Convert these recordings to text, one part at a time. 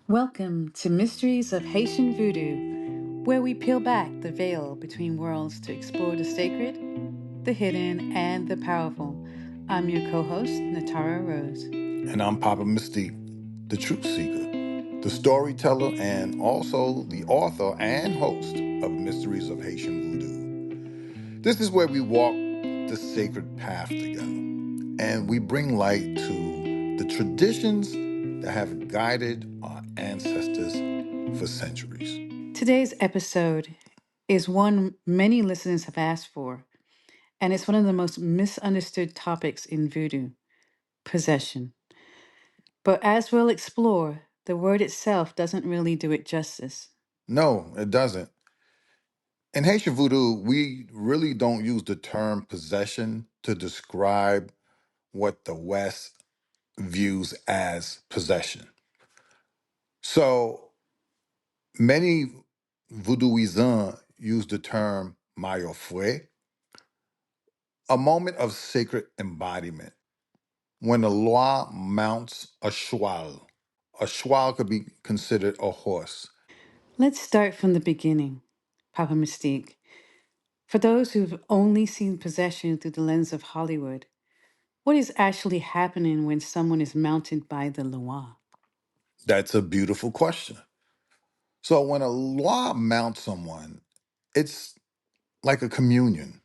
Welcome to Mysteries of Haitian Vodou, where we peel back the veil between worlds to explore the sacred, the hidden, and the powerful. I'm your co host, Natara Rose. And I'm Papa Mystique, the truth seeker, the storyteller, and also the author and host of Mysteries of Haitian Vodou. This is where we walk the sacred path together, and we bring light to the traditions that have guided our ancestors for centuries. Today's episode is one many listeners have asked for, and it's one of the most misunderstood topics in voodoo: possession. But as we'll explore, the word itself doesn't really do it justice. No, it doesn't. In Haitian Voodoo, we really don't use the term possession to describe what the West views as possession. So many voodooisans use the term mayofre, a moment of sacred embodiment. When the loi mounts a cheval could be considered a horse. Let's start from the beginning, Papa Mystique. For those who've only seen possession through the lens of Hollywood, what is actually happening when someone is mounted by the loi? That's a beautiful question. So when a loi mounts someone, it's like a communion.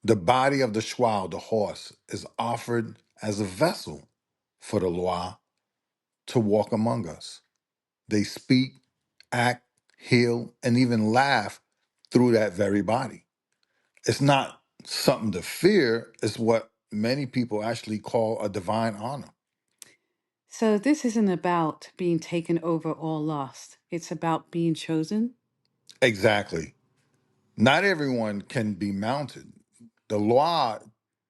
The body of the cheval, the horse, is offered as a vessel for the loi to walk among us. They speak, act, heal, and even laugh through that very body. It's not something to fear, it's what many people actually call a divine honor. So, this isn't about being taken over or lost, it's about being chosen. Exactly. Not everyone can be mounted. The law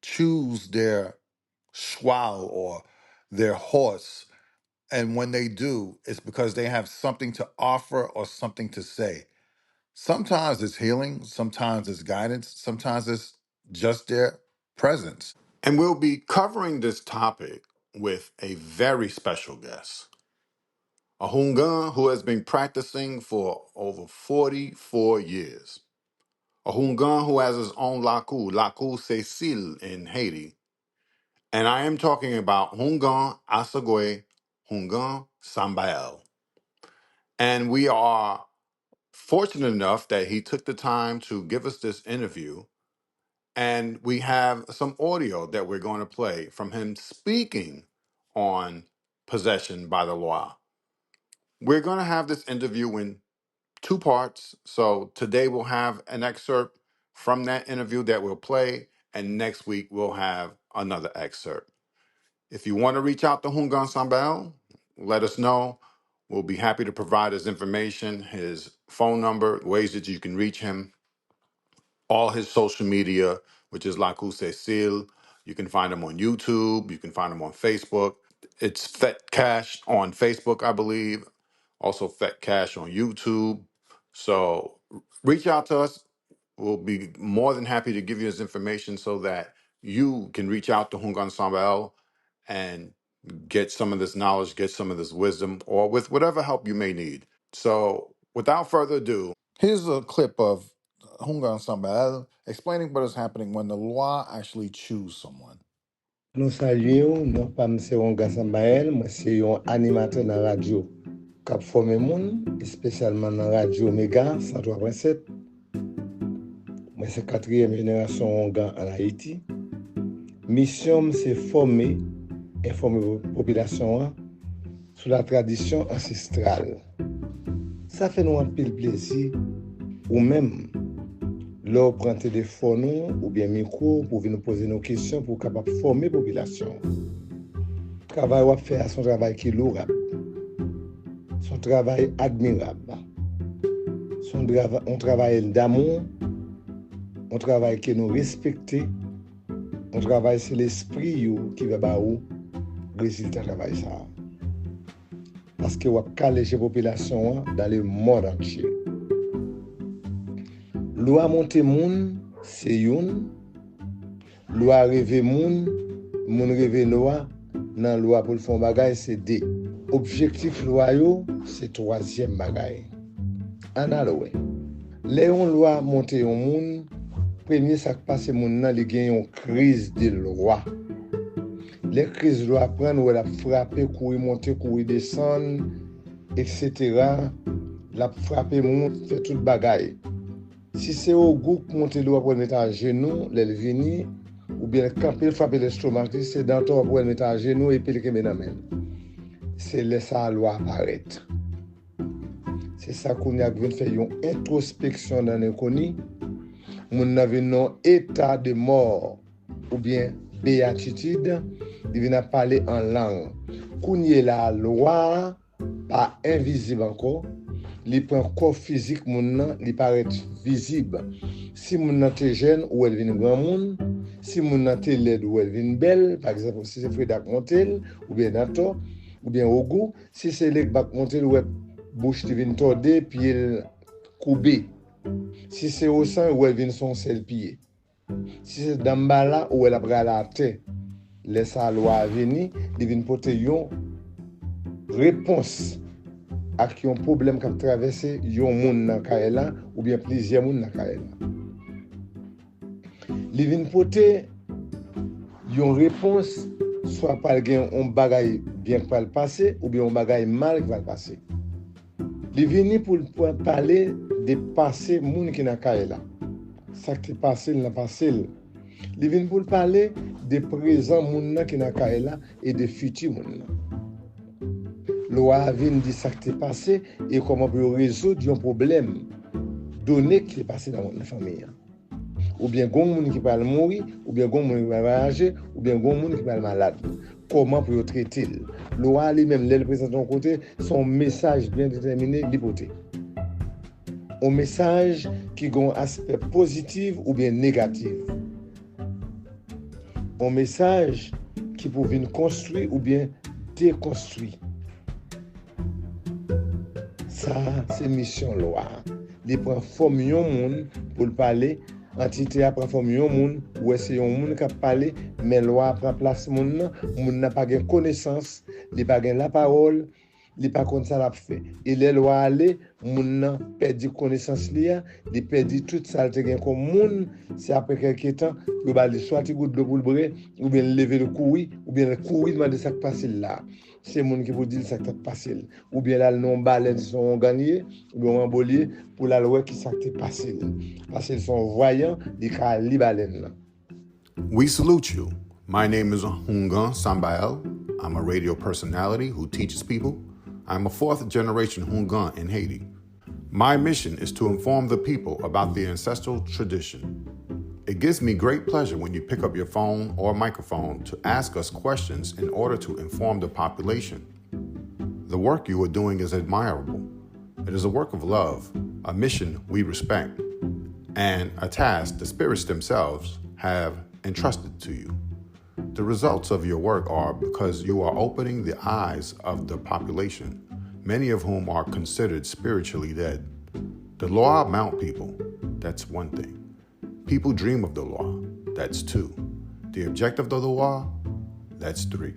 choose their cheval or their horse, and when they do, it's because they have something to offer or something to say. Sometimes it's healing, sometimes it's guidance, sometimes it's just their presence. And we'll be covering this topic with a very special guest, a Houngan who has been practicing for over 44 years, a Houngan who has his own Lakou Cecile in Haiti. And I am talking about Houngan Asagwe, Houngan Samba'L. And we are fortunate enough that he took the time to give us this interview. And we have some audio that we're going to play from him speaking on possession by the law. We're going to have this interview in two parts. So today we'll have an excerpt from that interview that we'll play, and next week we'll have another excerpt. If you want to reach out to Houngan Samba'L, let us know. We'll be happy to provide his information, his phone number, ways that you can reach him, all his social media, which is Lakou Cecile. You can find him on YouTube. You can find him on Facebook. It's Fet Cash on Facebook, I believe. Also Fet Cash on YouTube. So reach out to us. We'll be more than happy to give you his information so that you can reach out to Houngan Samba'L and get some of this knowledge, get some of this wisdom, or with whatever help you may need. So without further ado, here's a clip of Houngan Samba'L explaining what is happening when the law actually choose someone. Nous saluons, nous pas M. Houngan Samba'L, moi c'est un animateur dans la radio qui formé moun, spécialement dans la radio Omega 103.7. Moi c'est quatrième génération Houngan en Haïti. Mission c'est former, informer la population sur la tradition ancestrale. Ça fait nous un pile plaisir ou même leur prendre téléphone ou bien micro pour venir nous poser nos questions pour capable former la population. Travail ou faire son travail qui est lourd, son travail admirable, on travaille d'amour, on travaille que nous respecter, on travaille c'est l'esprit qui va ba ou résultat travail ça. Parce que on caler les populations dans le monde entier. Loi monter moun c'est une loi rêver moun rêver loi dans loi pour le fond bagay c'est deux. objectif loi yo, c'est troisième bagaille. Analowe. Léon loi monte yon moun, premier ça passe moun nan li gen yon crise de loi. Les crises loi prendre ou la frapper, courir monter, courir descendre, etc. La frapper moun, fait toute bagaille. Si c'est au goût monter loi pour mettre à genoux, les vini ou bien camper frapper l'estomac, c'est dans toi pour mettre à genoux et puis le kemenamen. C'est laisser la loi apparaître. C'est ça qu'on a besoin de faire une introspection dans l'inconnu. Mon avait un état de mort ou bien béatitude, il vient parler en langue. Qu'on y est la loi, pas invisible encore, il prend corps physique, mon il paraît visible. Si mon est jeune ou elle vient grand monde, si mon est laide ou elle vient belle, par exemple, si c'est Frida Montel ou bien Nato, ou bien Ogu, si c'est les bac Montel ou bouche qui vient tordée, puis elle coubée. Si c'est au sein où elle vient son seul pied. Si c'est dans bala où elle a pris la tête, laisse la loi venir, il vient porter une réponse à qui un problème qui a traversé un monde dans Kaela ou bien plusieurs monde dans Kaela. Il vient porter une réponse soit par un bagage bien qui va le passer ou bien un bagage mal qui va le passer. Il vient pour parler des passés monde qui dans Kaela. Ça qui est passé, il n'a passé. Il vient pour parler des présents monde qui dans Kaela et des futurs monde. Loi vient dire ça qui est passé et comment peut résoudre un problème donné qui est passé dans la famille. Ou bien gon monde qui va mourir, ou bien gon monde qui va voyager, ou bien gon monde qui va malade. Comment peut traiter? Loi lui-même le présente de côté son message bien déterminé l'hypothèse. Un message qui a un aspect positif ou bien négatif. Un message qui peut venir construire ou bien déconstruire. Ça, c'est mission loi. Il prend forme de monde pour parler. Entité a prend forme de monde. Ou c'est un monde qui a parlé, mais loi prend place de monde. Monde n'a pas de connaissance, il n'a pas de la parole, il n'a pas comme ça l'a fait. Et les lois aller, monde n'a perdu connaissance liée, il perdu tout ça te gain comme monde. C'est après quelques temps, il va aller soit il goûte de pour le brer, ou bien lever le courir, ou bien le courir demander ça qui passe là. C'est monde qui vous dit ça qui passé ou bien là non baleine sont gagné ou bien embolier pour la loi qui ça qui passé parce qu'ils sont voyants des cas li baleine. We salute you. My name is Houngan Samba'L. I'm a radio personality who teaches people. I'm a fourth generation Houngan in Haiti. My mission is to inform the people about the ancestral tradition. It gives me great pleasure when you pick up your phone or microphone to ask us questions in order to inform the population. The work you are doing is admirable. It is a work of love, a mission we respect, and a task the spirits themselves have entrusted to you. The results of your work are because you are opening the eyes of the population, many of whom are considered spiritually dead. The law mount people, that's one thing. People dream of the law, that's two. The objective of the law, that's three.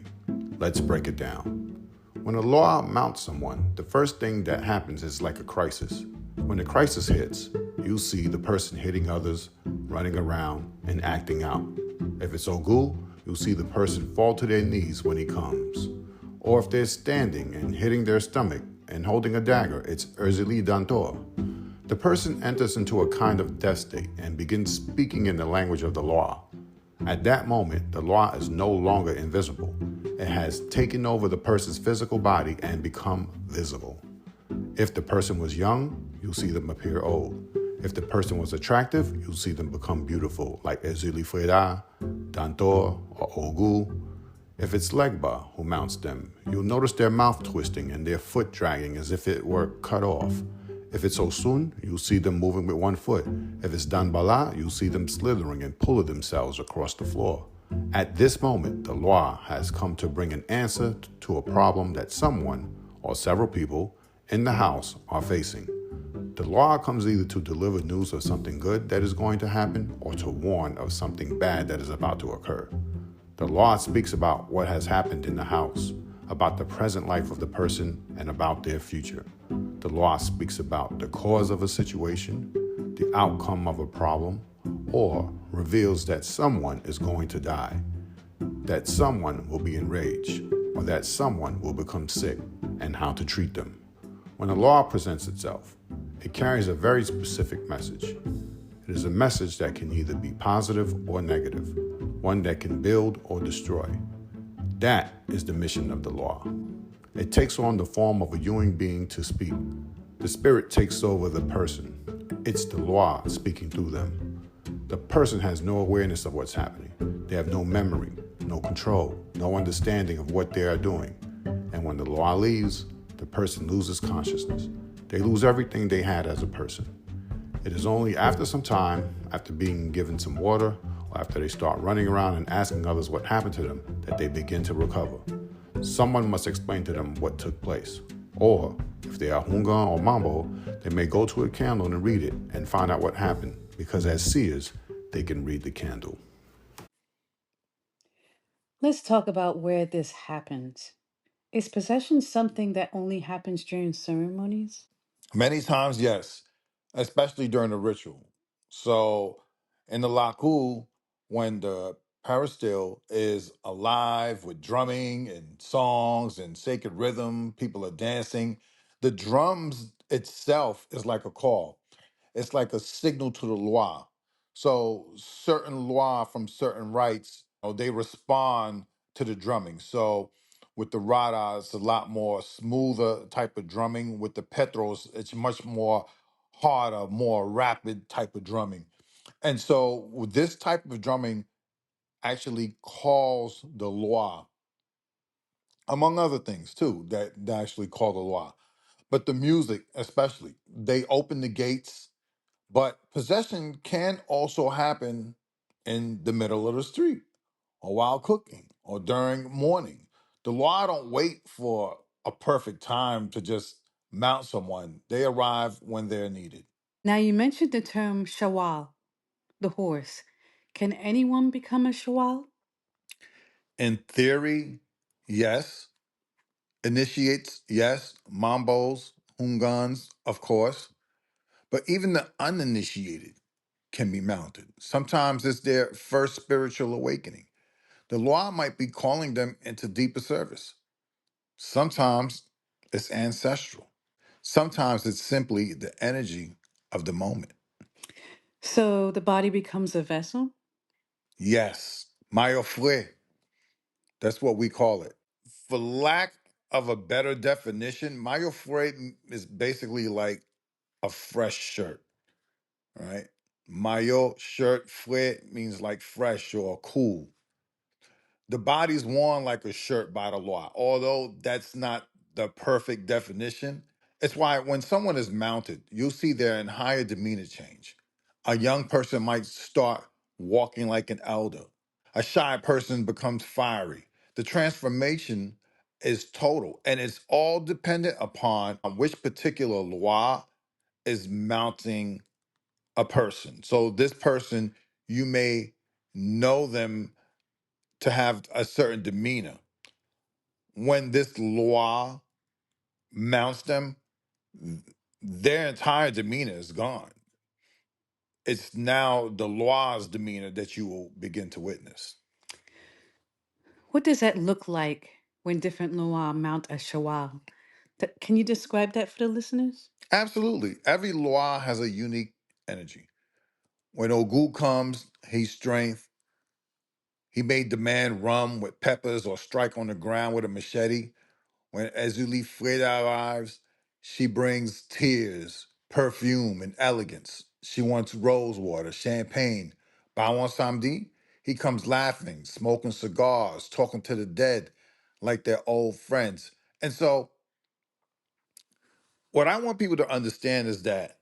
Let's break it down. When a law mounts someone, the first thing that happens is like a crisis. When the crisis hits, you'll see the person hitting others, running around, and acting out. If it's Ogul, you'll see the person fall to their knees when he comes. Or if they're standing and hitting their stomach and holding a dagger, it's Erzili Dantor. The person enters into a kind of death state and begins speaking in the language of the law. At that moment, the law is no longer invisible. It has taken over the person's physical body and become visible. If the person was young, you'll see them appear old. If the person was attractive, you'll see them become beautiful, like Ezili Freda, Dantor, or Ogu. If it's Legba who mounts them, you'll notice their mouth twisting and their foot dragging as if it were cut off. If it's Osun, you'll see them moving with one foot. If it's Danbala, you'll see them slithering and pulling themselves across the floor. At this moment, the law has come to bring an answer to a problem that someone or several people in the house are facing. The law comes either to deliver news of something good that is going to happen or to warn of something bad that is about to occur. The law speaks about what has happened in the house. about the present life of the person and about their future. The law speaks about the cause of a situation, the outcome of a problem, or reveals that someone is going to die, that someone will be enraged, or that someone will become sick, and how to treat them. When a law presents itself, it carries a very specific message. It is a message that can either be positive or negative, one that can build or destroy. That is the mission of the law. It takes on the form of a human being to speak. The spirit takes over the person. It's the law speaking through them. The person has no awareness of what's happening. They have no memory, no control, no understanding of what they are doing. And when the law leaves, the person loses consciousness. They lose everything they had as a person. It is only after some time, after being given some water, or after they start running around and asking others what happened to them, that they begin to recover. Someone must explain to them what took place. Or, if they are Houngan or Mambo, they may go to a candle and read it and find out what happened, because as seers, they can read the candle. Let's talk about where this happens. Is possession something that only happens during ceremonies? Many times, yes, especially during the ritual. So in the Lakou, when the peristyle is alive with drumming and songs and sacred rhythm, people are dancing. The drums itself is like a call. It's like a signal to the loi. So certain loi from certain rites, they respond to the drumming. So with the Rada, it's a lot more smoother type of drumming. With the Petros, it's much more harder, more rapid type of drumming. And so with this type of drumming actually calls the loi, among other things too, that actually call the loi. But the music, especially, they open the gates. But possession can also happen in the middle of the street or while cooking or during mourning. The law don't wait for a perfect time to just mount someone. They arrive when they're needed. Now, you mentioned the term shawal, the horse. Can anyone become a shawal? In theory, yes. Initiates, yes. Mambos, Hungans, of course. But even the uninitiated can be mounted. Sometimes it's their first spiritual awakening. The law might be calling them into deeper service. Sometimes it's ancestral. Sometimes it's simply the energy of the moment. So the body becomes a vessel? Yes, mayo fue. That's what we call it. For lack of a better definition, mayo fue is basically like a fresh shirt, right? Mayo shirt fue means like fresh or cool. The body's worn like a shirt by the law, although that's not the perfect definition. It's why when someone is mounted, you'll see their entire demeanor change. A young person might start walking like an elder. A shy person becomes fiery. The transformation is total, and it's all dependent upon which particular law is mounting a person. So this person, you may know them to have a certain demeanor. When this law mounts them, their entire demeanor is gone. It's now the law's demeanor that you will begin to witness. What does that look like when different loa mount a shawal? Can you describe that for the listeners? Absolutely. Every law has a unique energy. When Ogu comes, he's strength. He may demand rum with peppers or strike on the ground with a machete. When Ezuli Freda arrives, she brings tears, perfume, and elegance. She wants rose water, champagne. Bawan Samdi, he comes laughing, smoking cigars, talking to the dead like they're old friends. And so, what I want people to understand is that,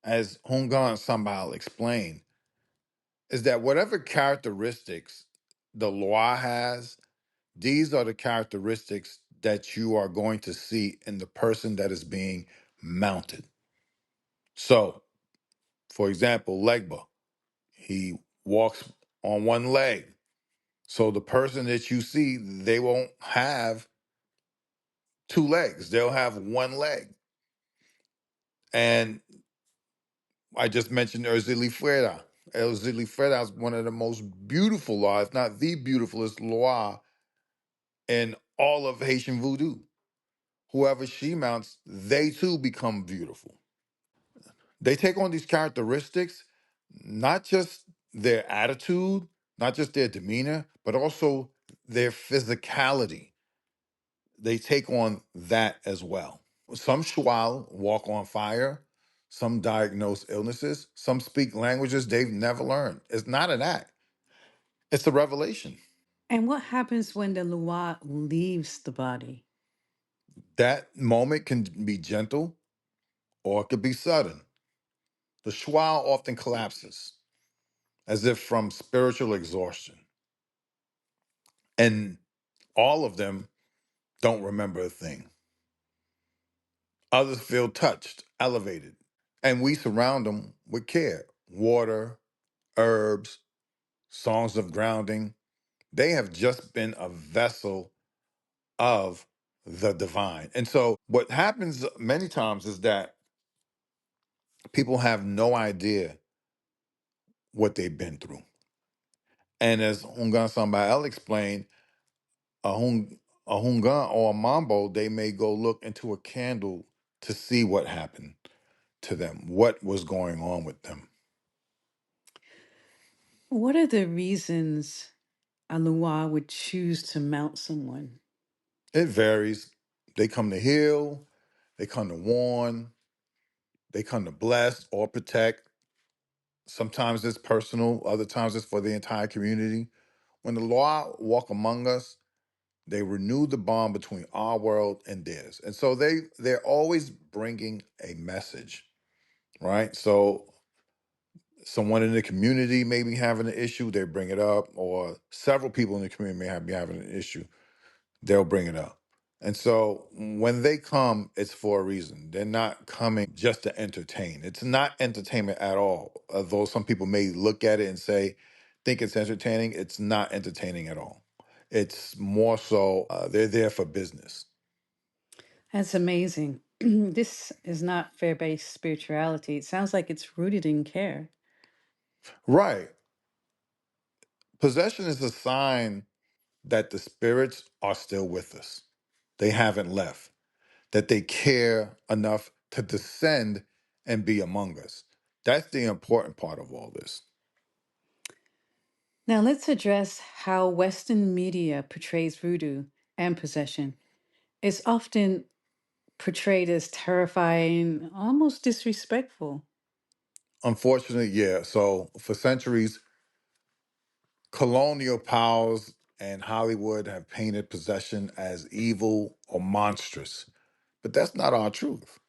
as Houngan Samba'L explained, is that whatever characteristics the Loa has, these are the characteristics that you are going to see in the person that is being mounted. So, for example, Legba, he walks on one leg. So the person that you see, they won't have two legs, they'll have one leg. And I just mentioned Erzili Fuera is one of the most beautiful law, if not the beautifulest law in all of Haitian voodoo. Whoever she mounts, they too become beautiful. They take on these characteristics, not just their attitude, not just their demeanor, but also their physicality. They take on that as well. Some Shual walk on fire, some diagnose illnesses, some speak languages they've never learned. It's not an act, it's a revelation. And what happens when the Lua leaves the body? That moment can be gentle or it could be sudden. The Shual often collapses as if from spiritual exhaustion. And all of them don't remember a thing. Others feel touched, elevated, and we surround them with care, water, herbs, songs of grounding. They have just been a vessel of the divine. And so, what happens many times is that people have no idea what they've been through. And as Houngan Samba'L explained, a, hung, a Houngan or a Mambo, they may go look into a candle to see what happened to them, what was going on with them. What are the reasons a Lua would choose to mount someone? It varies. They come to heal, they come to warn, they come to bless or protect. Sometimes it's personal, other times it's for the entire community. When the law walk among us, they renew the bond between our world and theirs. And so they're always bringing a message, right? So someone in the community may be having an issue, they bring it up, or several people in the community may be having an issue, they'll bring it up. And so when they come, it's for a reason. They're not coming just to entertain. It's not entertainment at all. Although some people may look at it and say, think it's entertaining, it's not entertaining at all. It's more so they're there for business. That's amazing. This is not fair based spirituality. It sounds like it's rooted in care. Right. Possession is a sign that the spirits are still with us. They haven't left, that they care enough to descend and be among us. That's the important part of all this. Now, let's address how Western media portrays voodoo and possession. It's often portrayed as terrifying, almost disrespectful. Unfortunately, yeah. So for centuries, colonial powers and Hollywood have painted possession as evil or monstrous. But that's not our truth.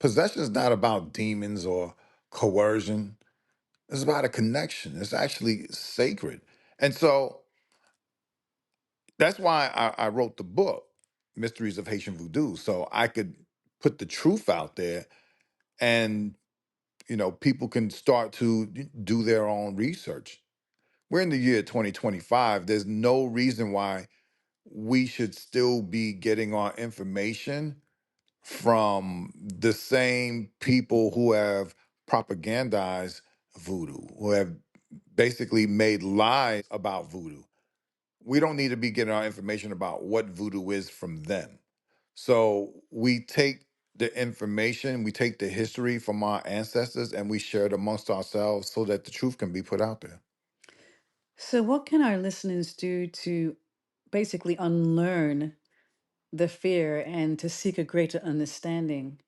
Possession is not about demons or coercion. It's about a connection. It's actually sacred. And so that's why I wrote the book, Mysteries of Haitian Voodoo, so I could put the truth out there and people can start to do their own research. We're in the year 2025. There's no reason why we should still be getting our information from the same people who have propagandized voodoo, who have basically made lies about voodoo. We don't need to be getting our information about what voodoo is from them. So we take the information, we take the history from our ancestors, and we share it amongst ourselves so that the truth can be put out there. So, what can our listeners do to basically unlearn the fear and to seek a greater understanding?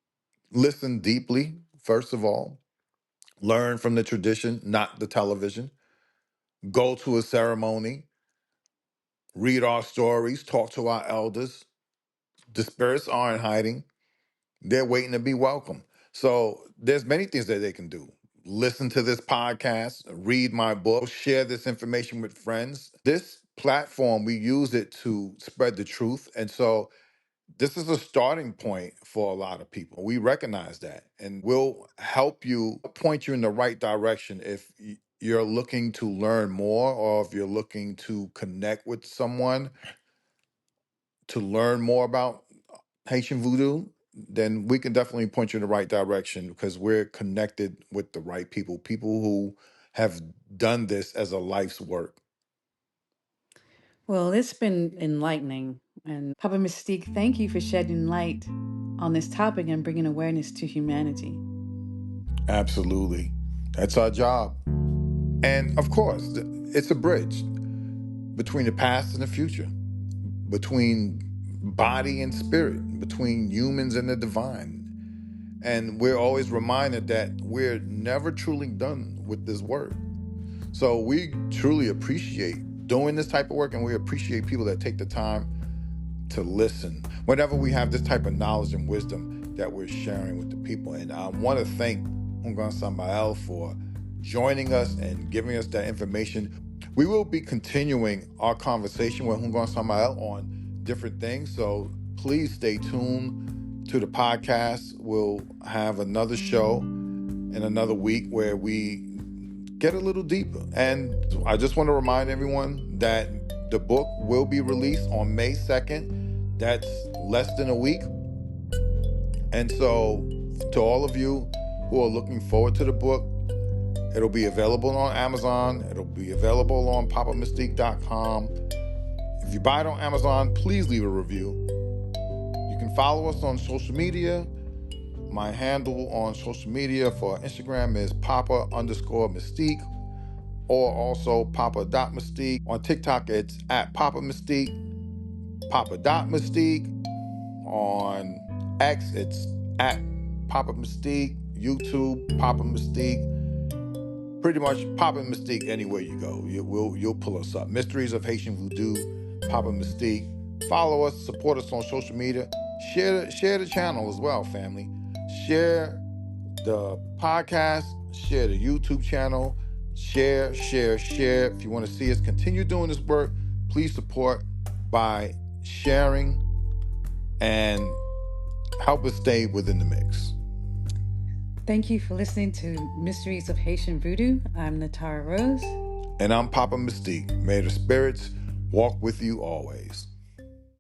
Listen deeply, first of all, learn from the tradition, not the television. Go to a ceremony, read our stories, talk to our elders. The spirits aren't hiding, they're waiting to be welcome. So there's many things that they can do. Listen to this podcast, read my book, share this information with friends. This platform, we use it to spread the truth. And so this is a starting point for a lot of people. We recognize that and we'll help you point you in the right direction if you're looking to learn more, or if you're looking to connect with someone to learn more about Haitian Voodoo, then we can definitely point you in the right direction, because we're connected with the right people who have done this as a life's work. Well, it's been enlightening. And Papa Mystique, thank you for shedding light on this topic and bringing awareness to humanity. Absolutely. That's our job. And of course, it's a bridge between the past and the future, between body and spirit, between humans and the divine. And we're always reminded that we're never truly done with this work. So we truly appreciate doing this type of work, and we appreciate people that take the time to listen whenever we have this type of knowledge and wisdom that we're sharing with the people. And I want to thank Houngan Samba'L for joining us and giving us that information. We will be continuing our conversation with Houngan Samba'L on different things, so please stay tuned to the podcast. We'll have another show in another week where we get a little deeper. And I just want to remind everyone that the book will be released on May 2nd. That's less than a week. And so to all of you who are looking forward to the book, it'll be available on Amazon. It'll be available on papamystique.com. If you buy it on Amazon, please leave a review. You can follow us on social media. My handle on social media for Instagram is papa_mystique, or also papa.mystique. On TikTok, it's at Papa Mystique, papa.mystique. On X, it's at Papa Mystique. YouTube, Papa Mystique. Pretty much Papa Mystique anywhere you go. You'll pull us up. Mysteries of Haitian Vodou, Papa Mystique. Follow us, support us on social media. Share the channel as well, family. Share the podcast, share the YouTube channel, share. If you want to see us continue doing this work, please support by sharing and help us stay within the mix. Thank you for listening to Mysteries of Haitian Voodoo. I'm Natara Rose. And I'm Papa Mystique. May the spirits walk with you always.